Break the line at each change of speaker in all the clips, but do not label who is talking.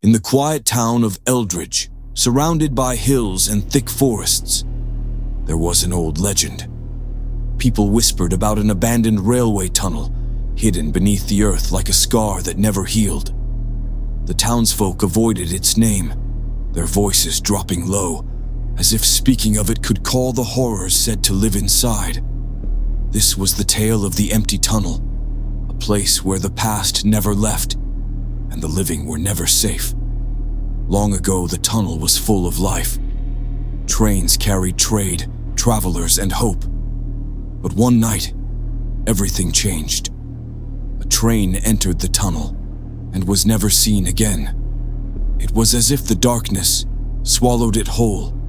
In the quiet town of Eldridge, surrounded by hills and thick forests, there was an old legend. People whispered about an abandoned railway tunnel hidden beneath the earth like a scar that never healed. The townsfolk avoided its name, their voices dropping low, as if speaking of it could call the horrors said to live inside. This was the tale of the empty tunnel, a place where the past never left and the living were never safe. Long ago, the tunnel was full of life. Trains carried trade, travelers, and hope. But one night, everything changed. A train entered the tunnel and was never seen again. It was as if the darkness swallowed it whole.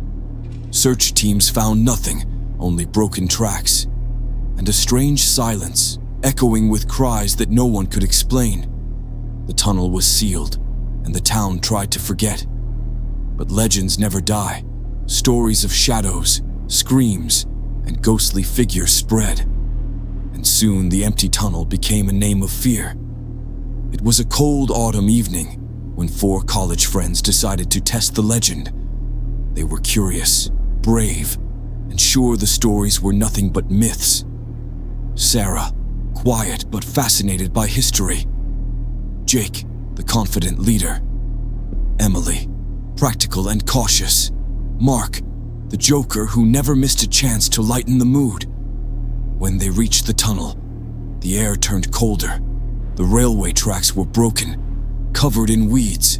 Search teams found nothing, only broken tracks, and a strange silence echoing with cries that no one could explain. The tunnel was sealed, and the town tried to forget. But legends never die. Stories of shadows, screams, and ghostly figures spread. And soon the empty tunnel became a name of fear. It was a cold autumn evening when 4 college friends decided to test the legend. They were curious, brave, and sure the stories were nothing but myths. Sarah, quiet but fascinated by history. Jake, the confident leader. Emily, practical and cautious. Mark, the joker who never missed a chance to lighten the mood. When they reached the tunnel, the air turned colder. The railway tracks were broken, covered in weeds,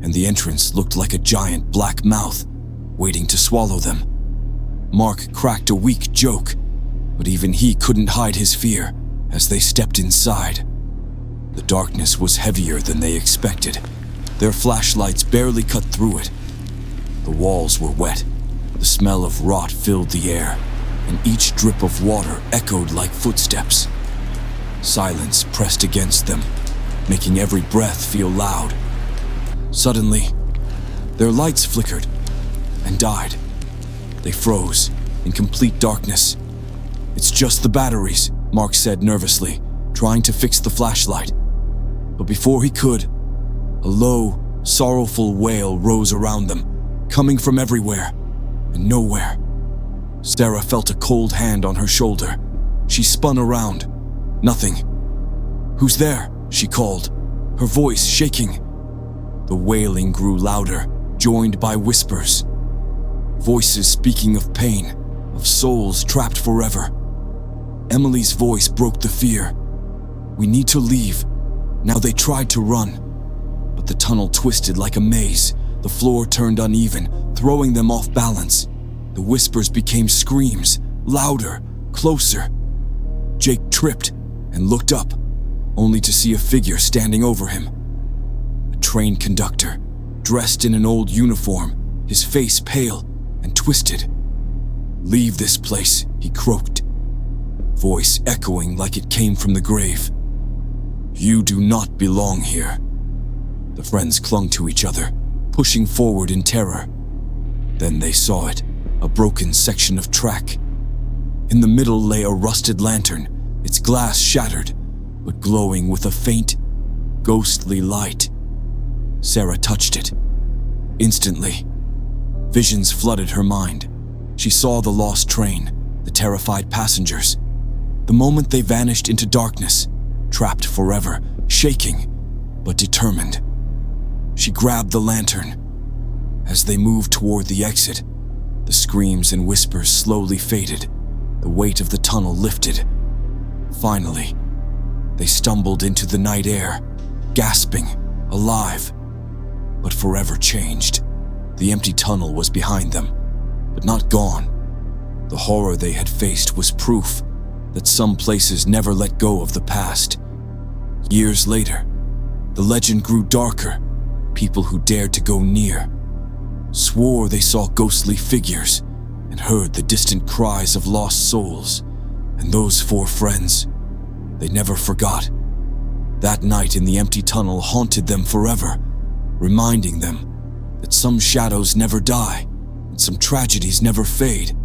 and the entrance looked like a giant black mouth waiting to swallow them. Mark cracked a weak joke, but even he couldn't hide his fear as they stepped inside. The darkness was heavier than they expected. Their flashlights barely cut through it. The walls were wet. The smell of rot filled the air, and each drip of water echoed like footsteps. Silence pressed against them, making every breath feel loud. Suddenly, their lights flickered and died. They froze in complete darkness. "It's just the batteries," Mark said nervously, trying to fix the flashlight. But before he could, a low, sorrowful wail rose around them, coming from everywhere and nowhere. Sarah felt a cold hand on her shoulder. She spun around. Nothing. "Who's there?" she called, her voice shaking. The wailing grew louder, joined by whispers. Voices speaking of pain, of souls trapped forever. Emily's voice broke the fear. "We need to leave." Now they tried to run, but the tunnel twisted like a maze. The floor turned uneven, throwing them off balance. The whispers became screams, louder, closer. Jake tripped and looked up, only to see a figure standing over him. A train conductor, dressed in an old uniform, his face pale and twisted. "Leave this place," he croaked, voice echoing like it came from the grave. "You do not belong here." The friends clung to each other, pushing forward in terror. Then they saw it, a broken section of track. In the middle lay a rusted lantern, its glass shattered, but glowing with a faint, ghostly light. Sarah touched it. Instantly, visions flooded her mind. She saw the lost train, the terrified passengers. The moment they vanished into darkness, trapped forever, shaking, but determined. She grabbed the lantern. As they moved toward the exit, the screams and whispers slowly faded. The weight of the tunnel lifted. Finally, they stumbled into the night air, gasping, alive, but forever changed. The empty tunnel was behind them, but not gone. The horror they had faced was proof that some places never let go of the past. Years later, the legend grew darker. People who dared to go near swore they saw ghostly figures and heard the distant cries of lost souls. And those 4 friends, they never forgot. That night in the empty tunnel haunted them forever, reminding them that some shadows never die and some tragedies never fade.